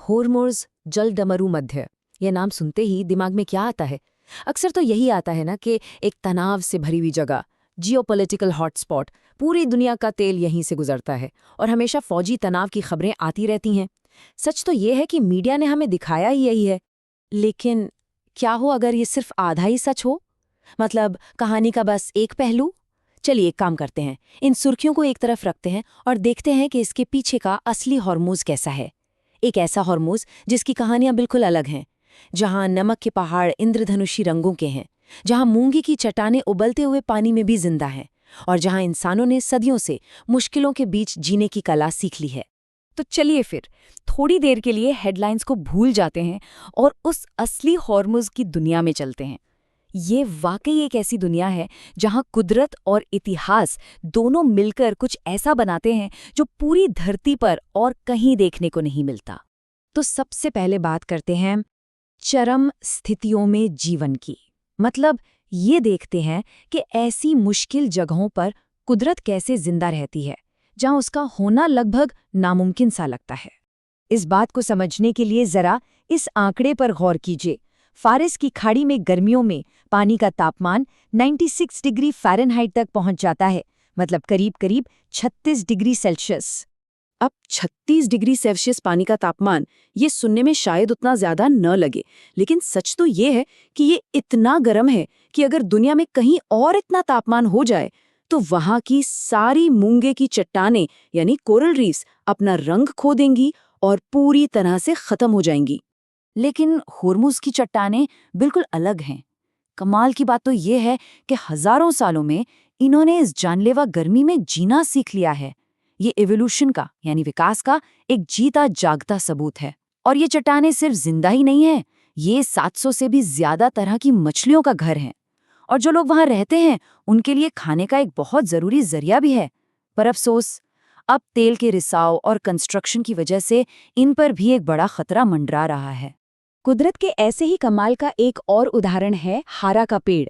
Hormuz जलडमरू मध्य, ये नाम सुनते ही दिमाग में क्या आता है? अक्सर तो यही आता है ना कि एक तनाव से भरी हुई जगह, जियोपॉलिटिकल हॉटस्पॉट, पूरी दुनिया का तेल यहीं से गुजरता है और हमेशा फौजी तनाव की खबरें आती रहती हैं। सच तो ये है कि मीडिया ने हमें दिखाया ही यही है। लेकिन क्या हो अगर ये सिर्फ आधा ही सच हो? मतलब कहानी का बस एक पहलू? चलिए एक काम करते हैं, इन सुर्खियों को एक तरफ रखते हैं और देखते हैं कि इसके पीछे का असली हॉर्मूज़ कैसा है। एक ऐसा हॉर्मूज़ जिसकी कहानियां बिल्कुल अलग हैं, जहां नमक के पहाड़ इंद्रधनुषी रंगों के हैं, जहां मूंगी की चट्टानें उबलते हुए पानी में भी जिंदा हैं और जहां इंसानों ने सदियों से मुश्किलों के बीच जीने की कला सीख ली है। तो चलिए फिर थोड़ी देर के लिए हेडलाइंस को भूल जाते हैं और उस असली हॉर्मूज़ की दुनिया में चलते हैं। ये वाकई एक ऐसी दुनिया है जहां कुदरत और इतिहास दोनों मिलकर कुछ ऐसा बनाते हैं जो पूरी धरती पर और कहीं देखने को नहीं मिलता। तो सबसे पहले बात करते हैं चरम स्थितियों में जीवन की। मतलब ये देखते हैं कि ऐसी मुश्किल जगहों पर कुदरत कैसे जिंदा रहती है, जहां उसका होना लगभग नामुमकिन सा लगता है। इस बात को समझने के लिए जरा इस आंकड़े पर गौर कीजिए। फारिस की खाड़ी में गर्मियों में पानी का तापमान 96 डिग्री फ़ारेनहाइट तक पहुंच जाता है, मतलब करीब-करीब 36 डिग्री सेल्सियस। अब 36 डिग्री सेल्सियस पानी का तापमान, ये सुनने में शायद उतना ज्यादा न लगे, लेकिन सच तो ये है कि ये इतना गर्म है कि अगर दुनिया में कहीं और इतना तापमान हो जाए तो वहां की सारी मूंगे की चट्टानें यानी कोरल रीफ्स अपना रंग खो देंगी और पूरी तरह से खत्म हो जाएंगी। लेकिन होर्मुज़ की चट्टानें बिल्कुल अलग हैं। कमाल की बात तो ये है कि हजारों सालों में इन्होंने इस जानलेवा गर्मी में जीना सीख लिया है। ये इवोल्यूशन का यानी विकास का एक जीता जागता सबूत है। और ये चट्टानें सिर्फ जिंदा ही नहीं है, ये 700 से भी ज्यादा तरह की मछलियों का घर है। और जो लोग वहां रहते हैं उनके लिए खाने का एक बहुत जरूरी जरिया भी है। पर अफसोस, अब तेल के रिसाव और कंस्ट्रक्शन की वजह से इन पर भी एक बड़ा खतरा मंडरा रहा है। कुदरत के ऐसे ही कमाल का एक और उदाहरण है हारा का पेड़।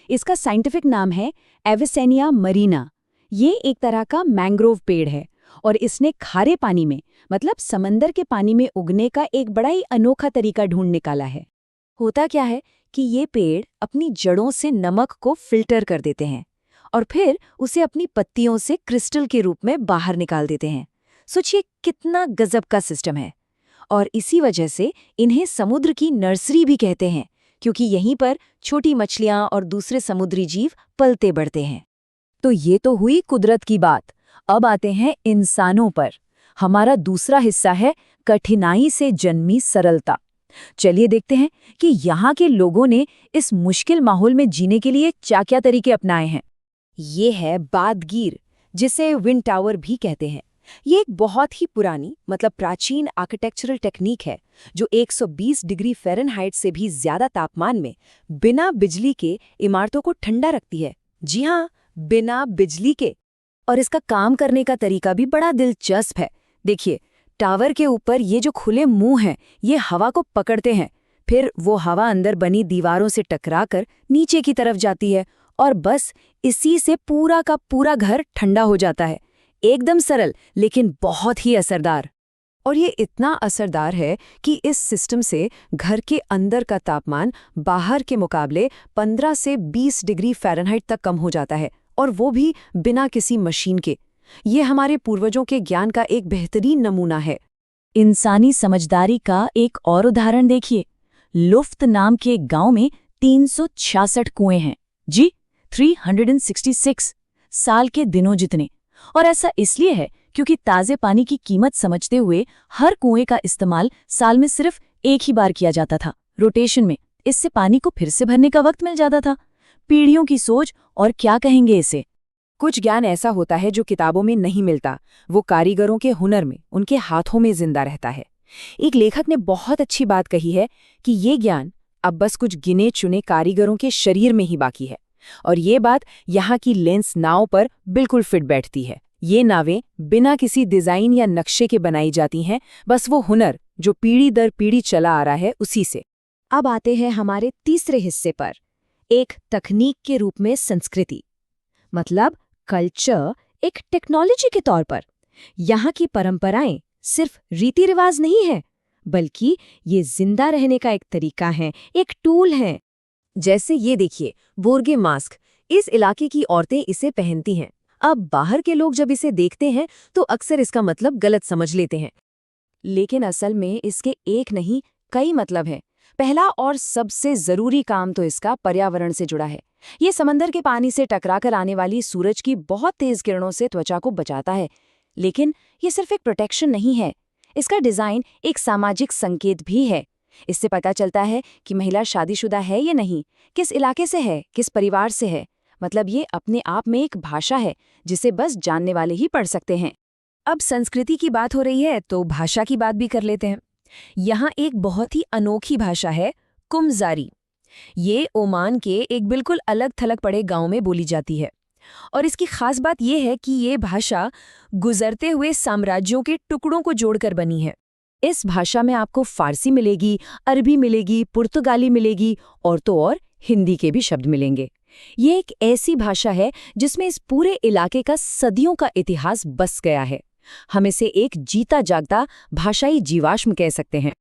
इसका साइंटिफिक नाम है एविसेनिया मरीना। ये एक तरह का मैंग्रोव पेड़ है और इसने खारे पानी में, मतलब समंदर के पानी में उगने का एक बड़ा ही अनोखा तरीका ढूंढ निकाला है। होता क्या है कि ये पेड़ अपनी जड़ों से नमक को फिल्टर कर देते हैं और फिर उसे अपनी पत्तियों से क्रिस्टल के रूप में बाहर निकाल देते हैं। सोचिए कितना गजब का सिस्टम है। और इसी वजह से इन्हें समुद्र की नर्सरी भी कहते हैं, क्योंकि यहीं पर छोटी मछलियां और दूसरे समुद्री जीव पलते बढ़ते हैं। तो ये तो हुई कुदरत की बात। अब आते हैं इंसानों पर। हमारा दूसरा हिस्सा है कठिनाई से जन्मी सरलता। चलिए देखते हैं कि यहाँ के लोगों ने इस मुश्किल माहौल में जीने के लिए क्या-क्या तरीके अपनाए हैं। ये है बादगीर, जिसे विंड टावर भी कहते हैं। ये एक बहुत ही पुरानी, मतलब प्राचीन आर्किटेक्चरल टेक्निक है जो 120 डिग्री फ़ारेनहाइट से भी ज्यादा तापमान में बिना बिजली के इमारतों को ठंडा रखती है। जी हाँ, बिना बिजली के। और इसका काम करने का तरीका भी बड़ा दिलचस्प है। देखिए, टावर के ऊपर ये जो खुले मुंह हैं, ये हवा को पकड़ते हैं। फिर वो हवा अंदर बनी दीवारों से टकराकर नीचे की तरफ जाती है और बस इसी से पूरा का पूरा घर ठंडा हो जाता है। एकदम सरल लेकिन बहुत ही असरदार। और ये इतना असरदार है कि इस सिस्टम से घर के अंदर का तापमान बाहर के मुकाबले 15 से 20 डिग्री फ़ारेनहाइट तक कम हो जाता है, और वो भी बिना किसी मशीन के। ये हमारे पूर्वजों के ज्ञान का एक बेहतरीन नमूना है। इंसानी समझदारी का एक और उदाहरण देखिए। लुफ्त नाम के एक गांव में 366 कुएं हैं। जी, 366 साल के दिनों जितने। और ऐसा इसलिए है क्योंकि ताज़े पानी की कीमत समझते हुए हर कुएं का इस्तेमाल साल में सिर्फ एक ही बार किया जाता था, रोटेशन में। इससे पानी को फिर से भरने का वक्त मिल जाता था। पीढ़ियों की सोच, और क्या कहेंगे इसे। कुछ ज्ञान ऐसा होता है जो किताबों में नहीं मिलता, वो कारीगरों के हुनर में, उनके हाथों में जिंदा रहता है। एक लेखक ने बहुत अच्छी बात कही है कि ये ज्ञान अब बस कुछ गिने चुने कारीगरों के शरीर में ही बाकी है। और ये बात यहाँ की लेंस नाव पर बिल्कुल फिट बैठती है। ये नावें बिना किसी डिजाइन या नक्शे के बनाई जाती हैं, बस वो हुनर जो पीढ़ी दर पीढ़ी चला आ रहा है उसी से। अब आते हैं हमारे तीसरे हिस्से पर, एक तकनीक के रूप में संस्कृति, मतलब कल्चर एक टेक्नोलॉजी के तौर पर। यहाँ की परंपराएं सिर्फ रीति रिवाज नहीं है, बल्कि ये जिंदा रहने का एक तरीका है, एक टूल है। जैसे ये देखिए, बोर्गे मास्क, इस इलाके की औरतें इसे पहनती हैं। अब बाहर के लोग जब इसे देखते हैं तो अक्सर इसका मतलब गलत समझ लेते हैं। लेकिन असल में इसके एक नहीं कई मतलब हैं। पहला और सबसे जरूरी काम तो इसका पर्यावरण से जुड़ा है। ये समंदर के पानी से टकराकर आने वाली सूरज की बहुत तेज किरणों से त्वचा को बचाता है। लेकिन ये सिर्फ एक प्रोटेक्शन नहीं है, इसका डिजाइन एक सामाजिक संकेत भी है। इससे पता चलता है कि महिला शादीशुदा है या नहीं, किस इलाके से है, किस परिवार से है। मतलब ये अपने आप में एक भाषा है जिसे बस जानने वाले ही पढ़ सकते हैं। अब संस्कृति की बात हो रही है तो भाषा की बात भी कर लेते हैं। यहाँ एक बहुत ही अनोखी भाषा है, कुमजारी। ये ओमान के एक बिल्कुल अलग थलग पड़े गांव में बोली जाती है। और इसकी खास बात यह है कि ये भाषा गुजरते हुए साम्राज्यों के टुकड़ों को जोड़कर बनी है। इस भाषा में आपको फारसी मिलेगी, अरबी मिलेगी, पुर्तगाली मिलेगी और तो और हिंदी के भी शब्द मिलेंगे। ये एक ऐसी भाषा है जिसमें इस पूरे इलाके का सदियों का इतिहास बस गया है। हम इसे एक जीता जागता भाषाई जीवाश्म कह सकते हैं।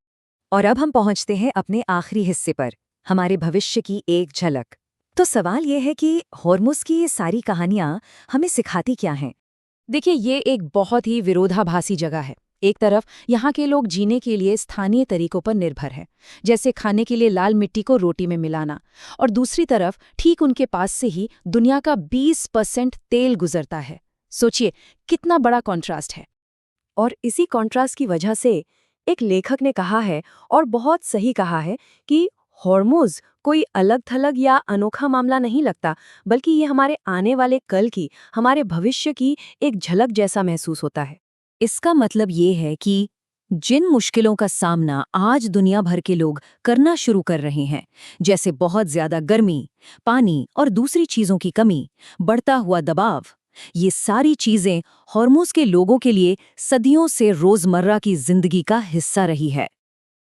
और अब हम पहुंचते हैं अपने आखिरी हिस्से पर, हमारे भविष्य की एक झलक। तो सवाल ये है कि होर्मुज़ की ये सारी कहानियां हमें सिखाती क्या हैं? देखिए, ये एक बहुत ही विरोधाभासी जगह है। एक तरफ यहाँ के लोग जीने के लिए स्थानीय तरीकों पर निर्भर हैं, जैसे खाने के लिए लाल मिट्टी को रोटी में मिलाना, और दूसरी तरफ ठीक उनके पास से ही दुनिया का 20% तेल गुजरता है। सोचिए कितना बड़ा कॉन्ट्रास्ट है। और इसी कॉन्ट्रास्ट की वजह से एक लेखक ने कहा है, और बहुत सही कहा है, कि होर्मुज़ कोई अलग थलग या अनोखा मामला नहीं लगता, बल्कि ये हमारे आने वाले कल की, हमारे भविष्य की एक झलक जैसा महसूस होता है। इसका मतलब ये है कि जिन मुश्किलों का सामना आज दुनिया भर के लोग करना शुरू कर रहे हैं, जैसे बहुत ज्यादा गर्मी, पानी और दूसरी चीजों की कमी, बढ़ता हुआ दबाव, ये सारी चीजें होर्मुज़ के लोगों के लिए सदियों से रोजमर्रा की जिंदगी का हिस्सा रही है।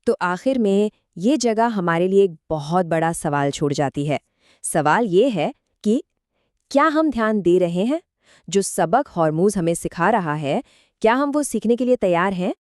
तो आखिर में ये जगह हमारे लिए एक बहुत बड़ा सवाल छोड़ जाती है। सवाल ये है कि क्या हम ध्यान दे रहे हैं? जो सबक होर्मुज़ हमें सिखा रहा है, क्या हम वो सीखने के लिए तैयार हैं?